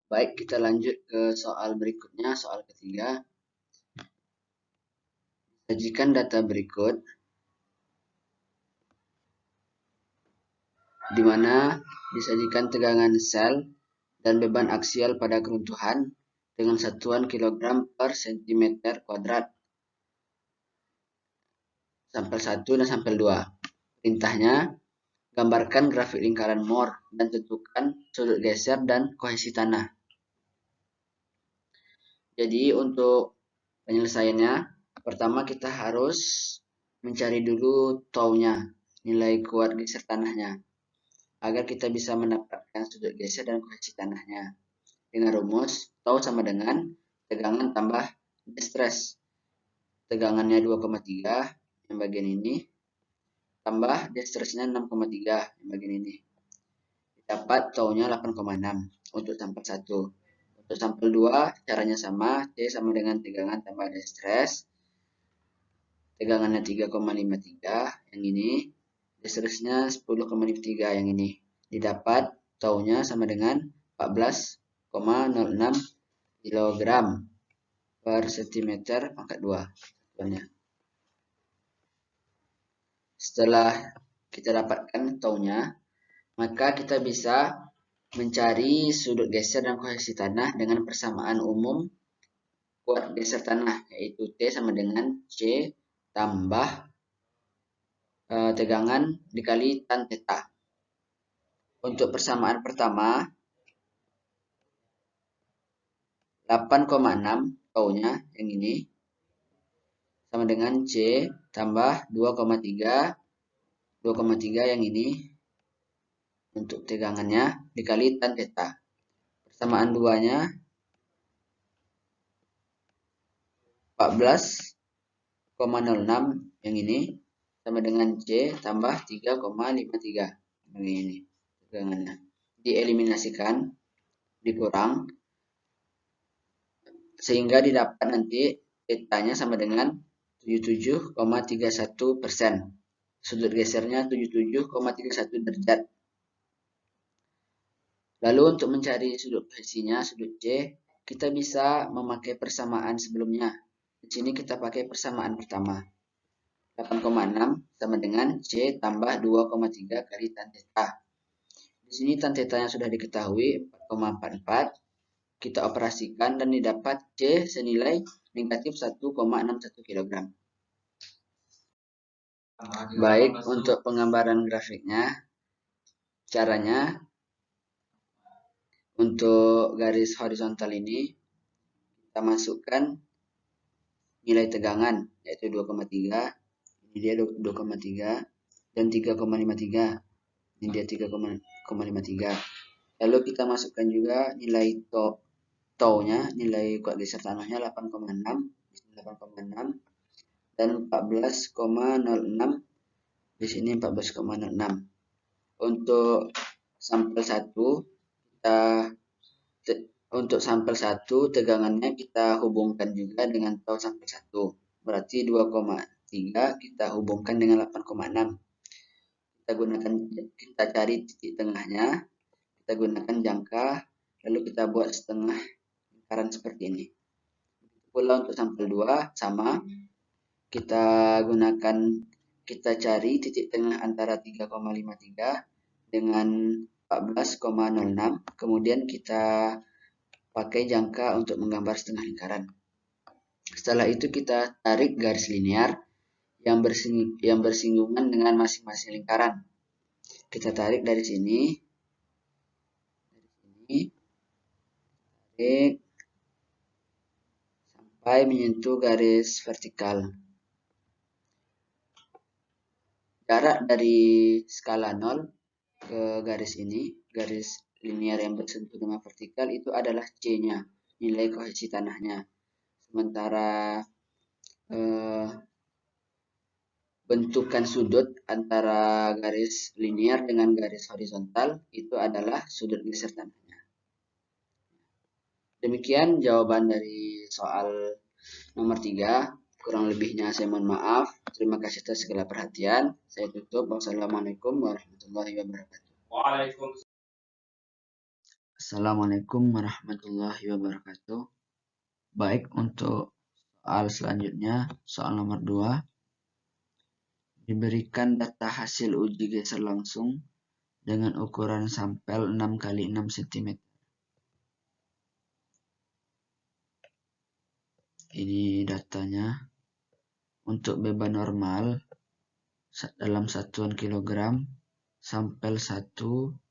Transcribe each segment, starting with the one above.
Baik, kita lanjut ke soal berikutnya, soal ketiga. Sajikan data berikut, di mana disajikan tegangan sel dan beban aksial pada keruntuhan dengan satuan kilogram per sentimeter kuadrat. Sampel 1 dan sampel 2. Perintahnya, gambarkan grafik lingkaran Moore dan tentukan sudut geser dan kohesi tanah. Jadi untuk penyelesaiannya, pertama kita harus mencari dulu tau-nya, nilai kuat geser tanahnya, agar kita bisa mendapatkan sudut geser dan kohesi tanahnya. Dengan rumus, tau sama dengan tegangan tambah distress. Tegangannya 2,3 yang bagian ini, tambah distressnya 6,3 yang bagian ini. Dapat tau-nya 8,6 untuk sampel 1. Untuk sampel 2, caranya sama, C sama dengan tegangan tambah distress. Tegangannya 3,53 yang ini, distressnya 10,53 yang ini. Didapat tau-nya sama dengan 14,06 kg per cm pangkat 2. Setelah kita dapatkan tau-nya, maka kita bisa mencari sudut geser dan kohesi tanah dengan persamaan umum kuat geser tanah, yaitu T sama dengan C tambah tegangan dikali tan theta. Untuk persamaan pertama, 8,6 taunya yang ini sama dengan C tambah 2,3 yang ini untuk tegangannya dikali tan theta. Persamaan duanya 14,06 yang ini sama dengan C tambah 3,53 yang ini tegangannya. Dieliminasikan, dikurang, sehingga didapat nanti theta-nya sama dengan 77,31%. Sudut gesernya 77,31 derajat. Lalu untuk mencari sudut kohesinya, sudut C, kita bisa memakai persamaan sebelumnya. Di sini kita pakai persamaan pertama. 8,6 sama dengan C tambah 2,3 kali tan theta. Di sini tan theta-nya sudah diketahui 4,44. Kita operasikan dan didapat C senilai negatif 1,61 kg. Baik, untuk penggambaran grafiknya, caranya untuk garis horizontal ini kita masukkan nilai tegangan, yaitu 2,3, ini dia 2,3 dan 3,53, ini dia 3,53. Lalu kita masukkan juga nilai tau-nya, nilai kuat geser tanahnya 8,6 dan 14,06, di sini 14,06. Untuk sampel 1 untuk sampel 1 tegangannya kita hubungkan juga dengan tau sampel 1. Berarti 2,3 kita hubungkan dengan 8,6. Kita cari titik tengahnya, kita gunakan jangka, lalu kita buat setengah lingkaran seperti ini. Pula untuk sampel 2 sama, kita cari titik tengah antara 3,53 dengan 14,06, kemudian kita pakai jangka untuk menggambar setengah lingkaran. Setelah itu kita tarik garis linear yang bersinggungan dengan masing-masing lingkaran. Kita tarik dari sini, tarik sampai menyentuh garis vertikal. Jarak dari skala 0 ke garis ini, garis linear yang bersentuh dengan vertikal, itu adalah C-nya, nilai kohesi tanahnya. Sementara bentukan sudut antara garis linear dengan garis horizontal itu adalah sudut geser tanahnya. Demikian jawaban dari soal nomor 3. Kurang lebihnya saya mohon maaf. Terima kasih atas segala perhatian. Saya tutup. Wassalamualaikum warahmatullahi wabarakatuh. Waalaikumsalam. Assalamualaikum warahmatullahi wabarakatuh. Baik, untuk soal selanjutnya, soal nomor 2. Diberikan data hasil uji geser langsung dengan ukuran sampel 6 kali 6 cm. Ini datanya. Untuk beban normal dalam satuan kilogram, sampel 1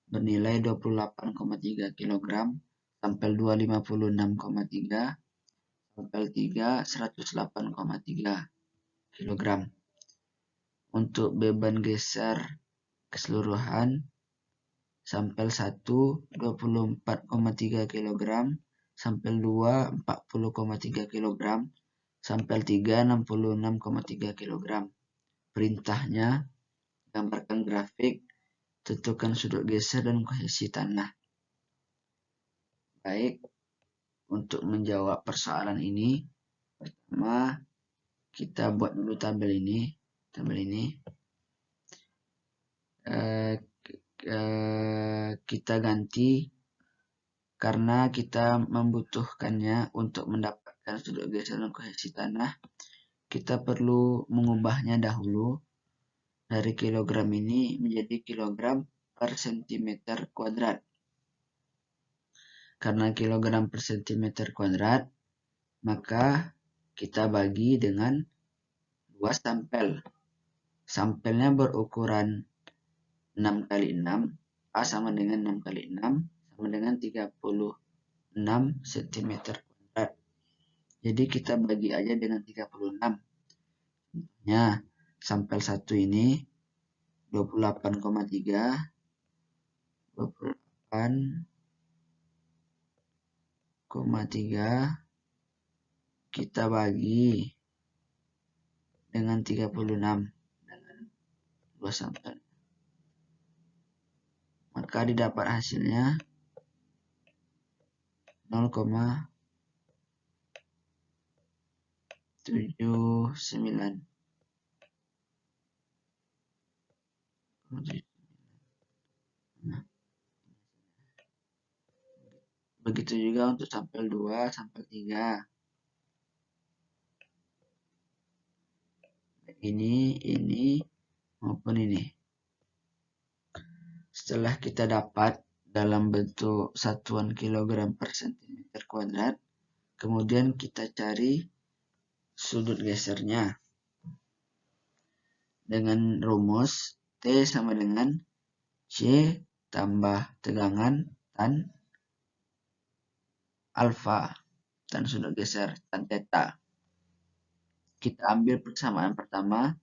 bernilai 28,3 kg, sampel 2 56,3, sampel 3 108,3 kg. Untuk beban geser keseluruhan, sampel 1 24,3 kg, sampel 2 40,3 kg, sampel 3 66,3 kg. Perintahnya, gambarkan grafik, tentukan sudut geser dan kohesi tanah. Baik, untuk menjawab persoalan ini, pertama kita buat dulu tabel ini. Kita ganti karena kita membutuhkannya untuk mendapatkan sudut geser dan kohesi tanah. Kita perlu mengubahnya dahulu dari kilogram ini menjadi kilogram per sentimeter kuadrat. Karena kilogram per sentimeter kuadrat, maka kita bagi dengan 2 sampel. Sampelnya berukuran 6 kali 6, A sama dengan 6 kali 6, sama dengan 36 cm kuadrat. Jadi kita bagi aja dengan 36. Contohnya, sampel 1 ini 28,3, 28,3 kita bagi dengan 36 dengan 2 sampel. Maka didapat hasilnya 0,79. Nah, begitu juga untuk sampel 2, sampel 3. Ini maupun ini. Setelah kita dapat dalam bentuk satuan kilogram per sentimeter kuadrat, kemudian kita cari sudut gesernya dengan rumus T sama dengan C tambah tegangan tan alfa, tan sudut geser tan theta. Kita ambil persamaan pertama,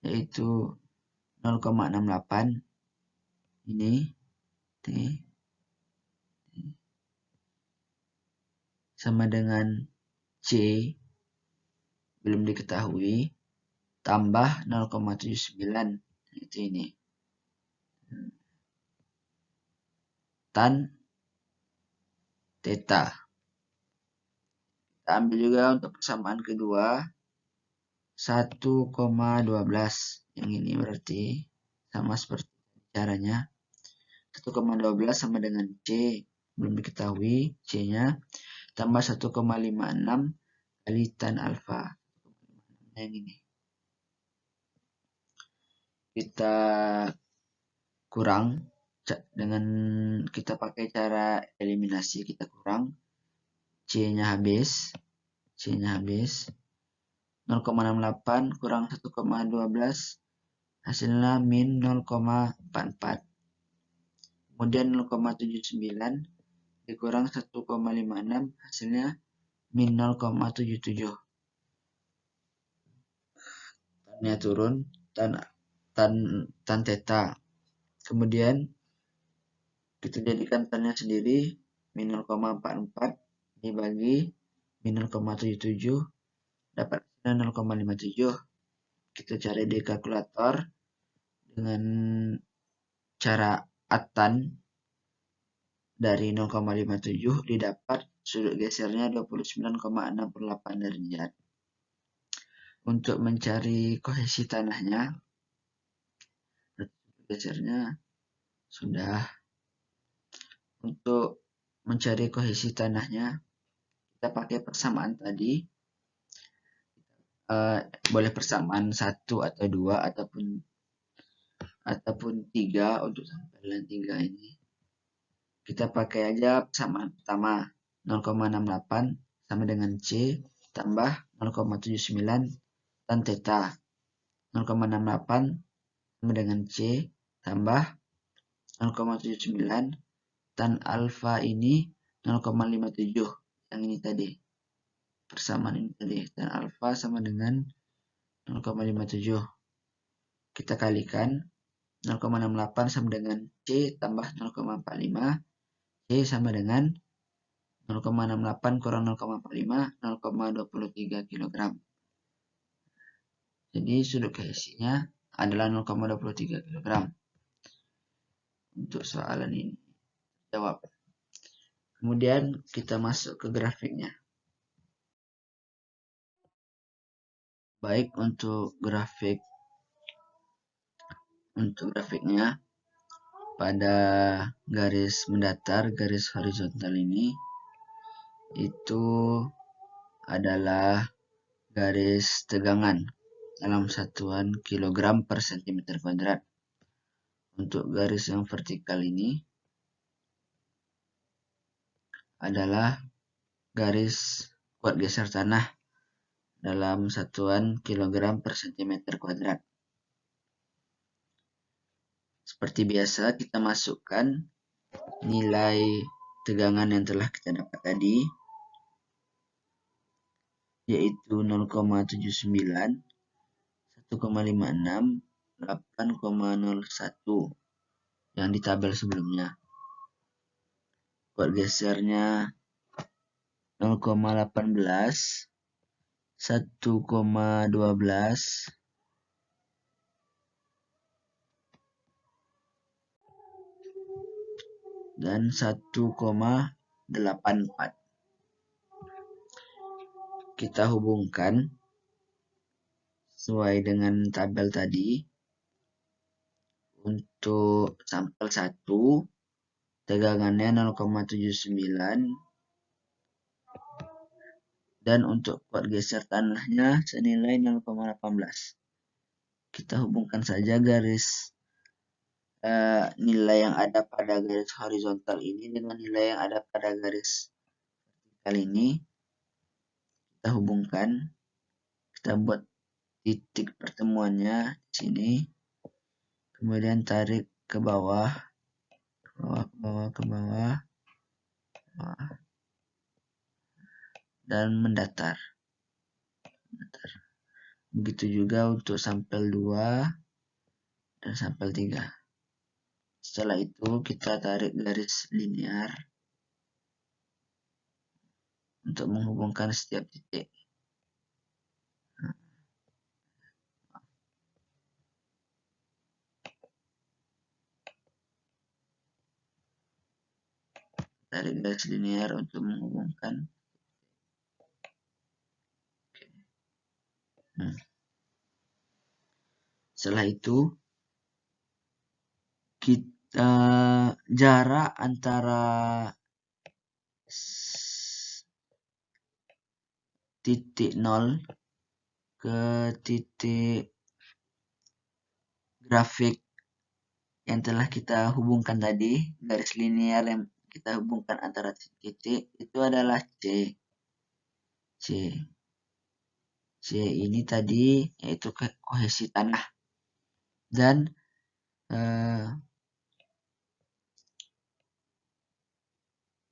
yaitu 0,68 ini T sama dengan C belum diketahui tambah 0,79, itu ini tan theta. Kita ambil juga untuk persamaan kedua 1,12, yang ini berarti sama seperti caranya. 1,12 sama dengan C belum diketahui C-nya, tambah 1,56 kali tan alfa, yang ini. Kita kurang dengan kita pakai cara eliminasi, kita kurang C-nya habis 0,68 kurang 1,12 hasilnya min 0,44. Kemudian 0,79 dikurang 1,56 hasilnya min 0,77. Tannya turun, tan theta. Kemudian kita jadikan tannya sendiri min 0,44 dibagi min 0,77 dapat 0,57. Kita cari di kalkulator dengan cara atan dari 0,57 didapat sudut gesernya 29,68 derajat. Untuk mencari kohesi tanahnya, gesernya sudah Untuk mencari kohesi tanahnya, kita pakai persamaan tadi. Boleh persamaan 1 atau 2 ataupun 3 untuk sampel 3 ini. Kita pakai aja persamaan pertama, 0,68 sama dengan C tambah 0,79 tan theta. 0,68 sama dengan C tambah 0,79 tan alfa ini 0,57 yang ini tadi. Persamaan ini tadi, tan alfa sama dengan 0,57. Kita kalikan 0,68 sama dengan C tambah 0,45. C sama dengan 0,68 kurang 0,45, 0,23 kg. Jadi sudut kohesinya adalah 0,23 kg. Untuk soalan ini jawab. Kemudian kita masuk ke grafiknya. Baik, untuk grafiknya pada garis mendatar, garis horizontal ini itu adalah garis tegangan dalam satuan kilogram per cm². Untuk garis yang vertikal ini adalah garis kuat geser tanah dalam satuan kilogram per cm². Seperti biasa, kita masukkan nilai tegangan yang telah kita dapat tadi, yaitu 0,79, 1,56, 8,01 yang di tabel sebelumnya. Kuat gesernya 0,18, 1,12, dan 1,84. Kita hubungkan sesuai dengan tabel tadi. Untuk sampel 1 tegangannya 0,79 dan untuk kuat geser tanahnya senilai 0,18. Kita hubungkan saja garis nilai yang ada pada garis horizontal ini dengan nilai yang ada pada garis vertikal ini. Kita hubungkan, kita buat titik pertemuannya di sini, kemudian tarik ke bawah, ke bawah, dan mendatar. Begitu juga untuk sampel 2 dan sampel 3. Setelah itu kita tarik garis linear untuk menghubungkan setiap titik. Tarik garis linear untuk menghubungkan. Setelah itu kita jarak antara titik 0 ke titik grafik yang telah kita hubungkan tadi, garis linear yang kita hubungkan antara titik itu adalah C. C ini tadi yaitu kohesi tanah, dan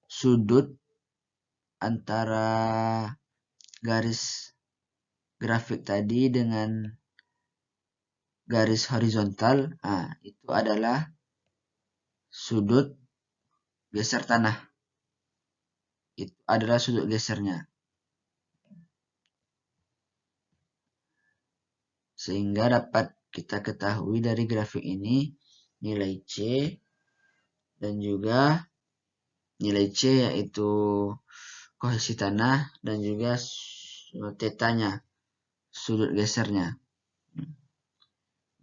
sudut antara garis grafik tadi dengan garis horizontal, itu adalah sudut geser tanah. Itu adalah sudut gesernya. Sehingga dapat kita ketahui dari grafik ini nilai C dan juga nilai C yaitu kohesi tanah dan juga tetanya, sudut gesernya.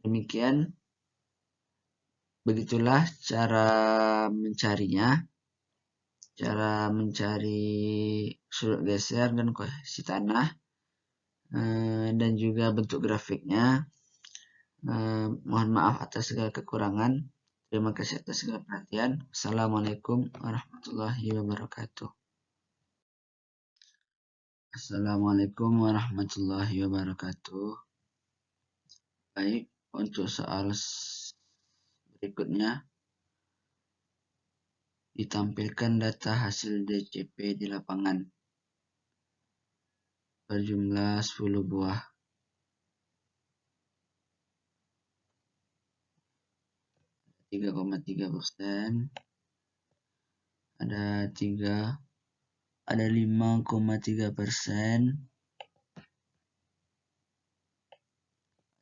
Demikian, begitulah cara mencarinya. cara mencari sudut geser dan kohesi tanah, dan juga bentuk grafiknya. Mohon maaf atas segala kekurangan. Terima kasih atas segala perhatian. Assalamualaikum warahmatullahi wabarakatuh. Assalamualaikum warahmatullahi wabarakatuh. Baik, untuk soal berikutnya ditampilkan data hasil DCP di lapangan berjumlah 10 buah. Ada 3,3%, ada 5,3%,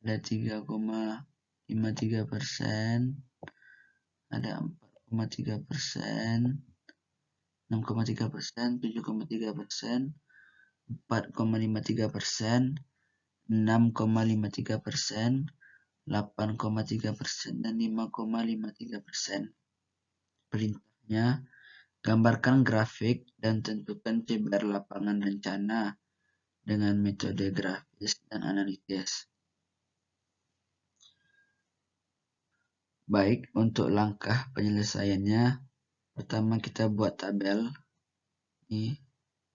ada 3,53%, ada 4,3%, 6,3%, 7,3%, 4,53%, 6,53%, 8,3%, dan 5,53%. Perintahnya, gambarkan grafik dan tentukan CBR lapangan rencana dengan metode grafis dan analitis. Baik, untuk langkah penyelesaiannya, pertama kita buat tabel. Ini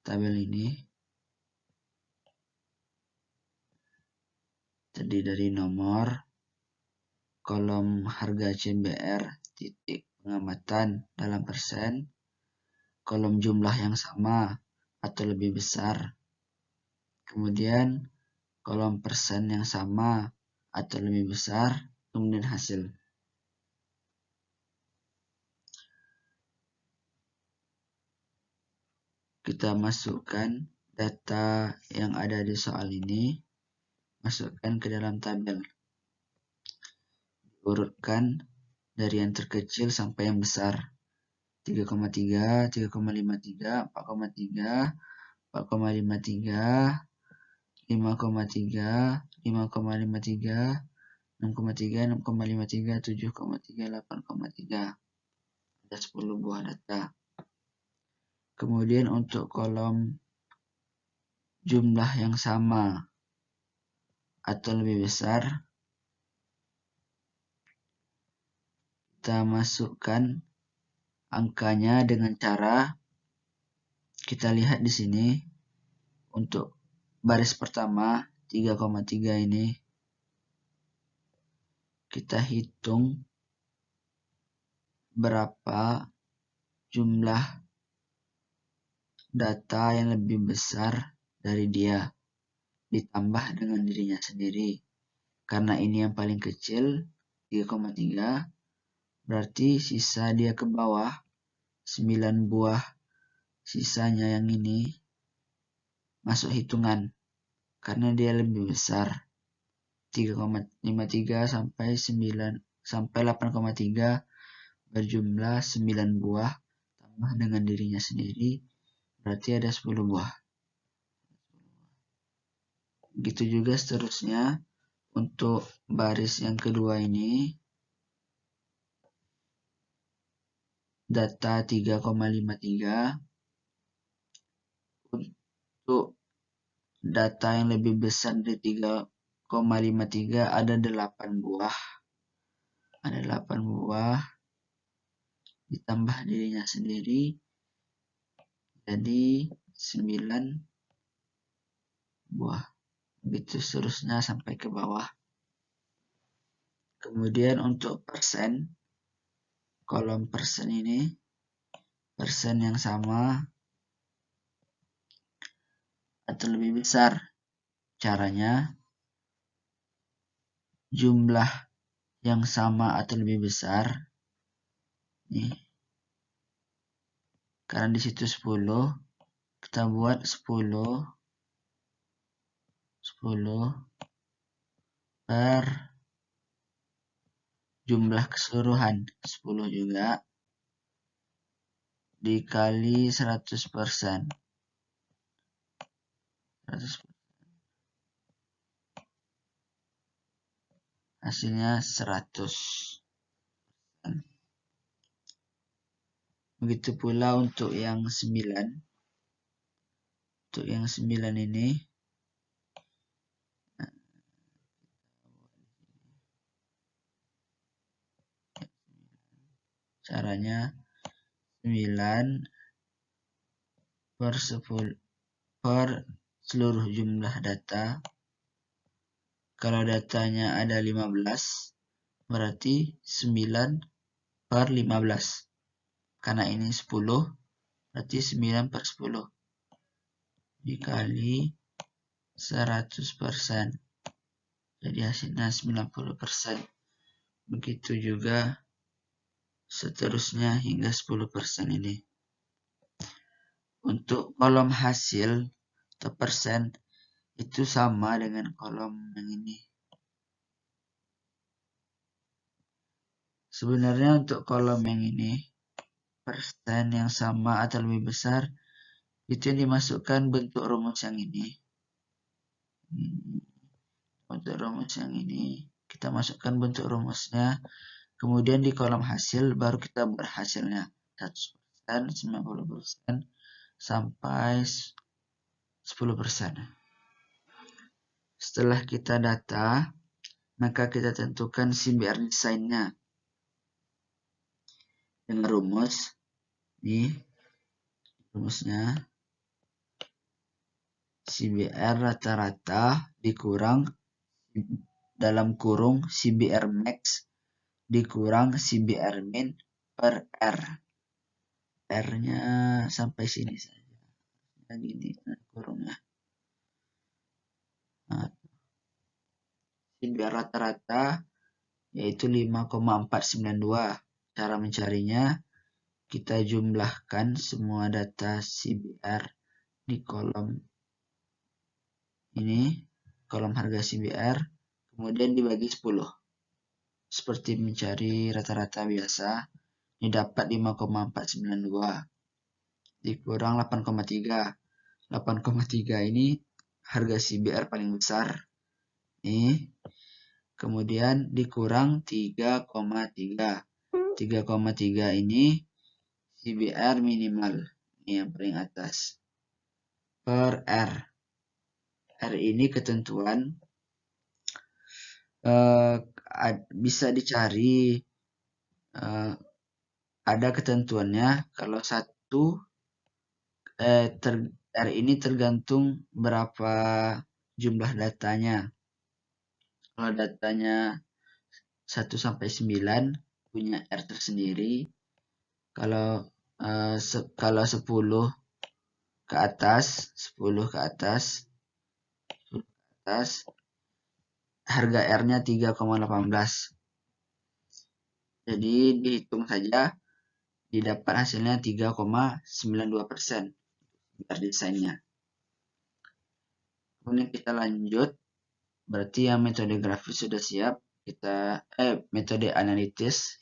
tabel ini terdiri dari nomor, kolom harga CBR, titik pengamatan dalam persen, kolom jumlah yang sama atau lebih besar, kemudian kolom persen yang sama atau lebih besar, kemudian hasil. Kita masukkan data yang ada di soal ini, masukkan ke dalam tabel. Urutkan dari yang terkecil sampai yang besar. 3,3, 3,53, 4,3, 4,53, 5,3, 5,53, 6,3, 6,53, 7,3, 8,3. Ada 10 buah data. Kemudian untuk kolom jumlah yang sama atau lebih besar, kita masukkan angkanya dengan cara kita lihat di sini. Untuk baris pertama 3,3 ini kita hitung berapa jumlah data yang lebih besar dari dia ditambah dengan dirinya sendiri. Karena ini yang paling kecil 3,3, berarti sisa dia ke bawah 9 buah, sisanya yang ini masuk hitungan karena dia lebih besar. 3,53 sampai 8,3 berjumlah 9 buah tambah dengan dirinya sendiri, berarti ada 10 buah. Begitu juga seterusnya untuk baris yang kedua ini, data 3,53. Untuk data yang lebih besar dari 3,53 ada 8 buah. Ada 8 buah ditambah dirinya sendiri jadi 9 buah. Begitu seterusnya sampai ke bawah. Kemudian untuk persen, kolom persen ini, persen yang sama atau lebih besar. Caranya, jumlah yang sama atau lebih besar. Nih. Karena di situ 10, kita buat 10 per jumlah keseluruhan 10 juga dikali 100%. Hasilnya 100. Begitu pula untuk yang 9. Untuk yang 9 ini caranya 9 per 10 per seluruh jumlah data. Kalau datanya ada 15, berarti 9 per 15. Karena ini 10, berarti 9 per 10 dikali 100%. Jadi hasilnya 90%. Begitu juga seterusnya hingga 10% ini. Untuk kolom hasil atau persen itu sama dengan kolom yang ini. Sebenarnya untuk kolom yang ini, persen yang sama atau lebih besar, itu yang dimasukkan bentuk rumus yang ini. Untuk rumus yang ini, kita masukkan bentuk rumusnya. Kemudian di kolom hasil, baru kita buat hasilnya. 100%, 90%, sampai 10%. Setelah kita data, maka kita tentukan CBR desainnya. Dengan rumus, ini rumusnya, CBR rata-rata dikurang dalam kurung CBR max dikurang CBR min per R. R-nya sampai sini saja. Nah, gini kurungnya. Nah, CBR rata-rata yaitu 5,492. Cara mencarinya, kita jumlahkan semua data CBR di kolom ini, kolom harga CBR, kemudian dibagi 10. Seperti mencari rata-rata biasa, ini dapat 5,492 dikurang 8,3. 8,3 ini harga CBR paling besar. Ini kemudian dikurang 3,3. 3,3 ini CBR minimal. Ini yang paling atas. Per R. R ini ketentuan bisa dicari, ada ketentuannya. Kalau R ini tergantung berapa jumlah datanya. Kalau datanya 1 sampai 9 punya R tersendiri. Kalau 10 ke atas, 10 ke atas, harga R-nya 3,18. Jadi dihitung saja, didapat hasilnya 3,92% biar desainnya. Kemudian kita lanjut, berarti yang metode grafis sudah siap. Metode analitis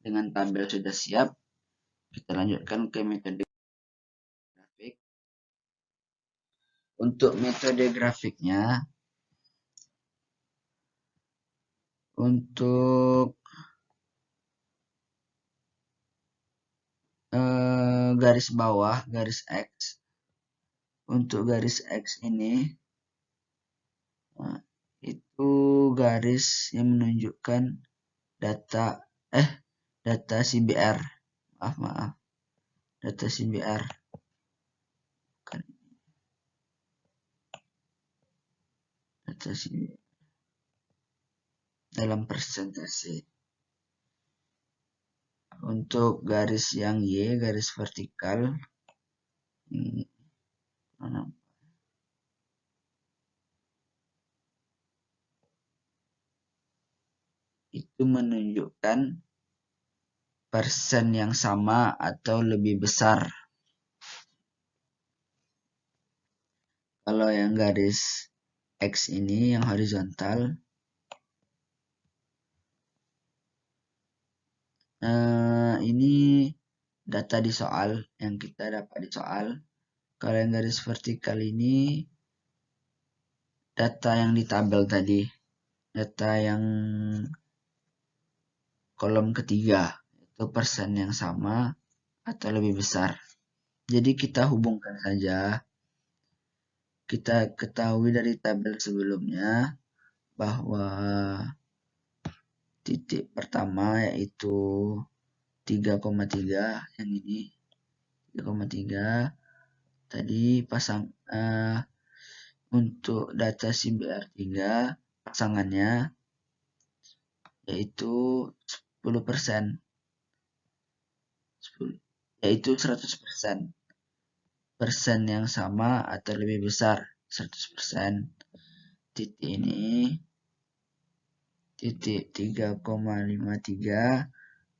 dengan tabel sudah siap. Kita lanjutkan ke metode grafik. Untuk metode grafiknya, untuk garis bawah, garis X. Untuk garis X ini, itu garis yang menunjukkan data CBR. Maaf. Data CBR. Data CBR dalam persentase. Untuk garis yang Y, garis vertikal, itu menunjukkan persen yang sama atau lebih besar. Kalau yang garis X ini yang horizontal, ini data di soal yang kita dapat di soal. Kalau yang garis vertikal ini data yang di tabel tadi, data yang kolom ketiga, itu persen yang sama atau lebih besar. Jadi kita hubungkan saja. Kita ketahui dari tabel sebelumnya bahwa titik pertama yaitu 3,3, yang ini 3,3 tadi untuk data CBR3 pasangannya yaitu 10%, yaitu 100%. Persen yang sama atau lebih besar 100%. Titik ini titik 3,53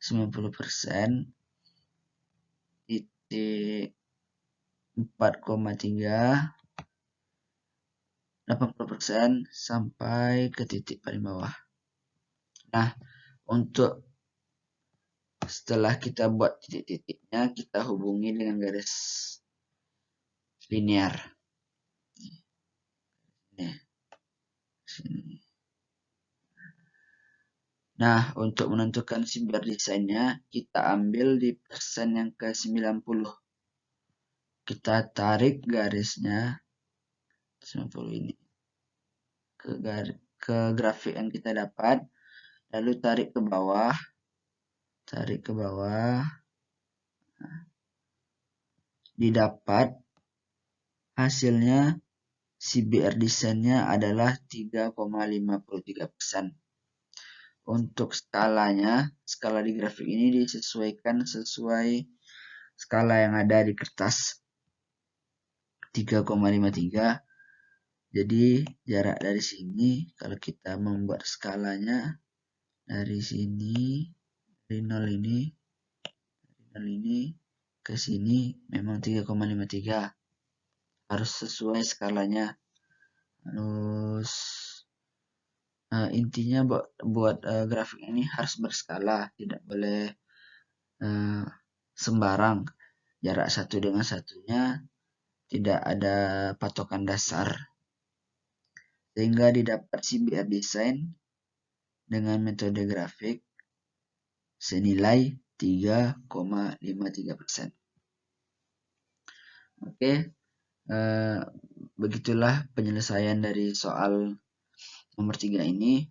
90%, titik 4,3 80% sampai ke titik paling bawah. Nah, untuk setelah kita buat titik-titiknya, kita hubungi dengan garis linear. Nah, untuk menentukan CBR desainnya, kita ambil di persen yang ke-90. Kita tarik garisnya 90 ini ke grafik yang kita dapat, lalu tarik ke bawah. Didapat hasilnya CBR desainnya adalah 3,53%. Untuk skalanya, skala di grafik ini disesuaikan sesuai skala yang ada di kertas 3,53. Jadi jarak dari sini kalau kita membuat skalanya dari sini, dari 0 ini ke sini memang 3,53. Harus sesuai skalanya. Terus intinya buat grafik ini harus berskala, tidak boleh sembarang. Jarak satu dengan satunya tidak ada patokan dasar, sehingga didapat CBR design dengan metode grafik senilai 3,53%. Oke, begitulah penyelesaian dari soal nomor 3 ini.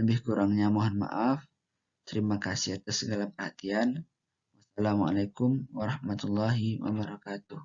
Lebih kurangnya mohon maaf. Terima kasih atas segala perhatian. Wassalamualaikum warahmatullahi wabarakatuh.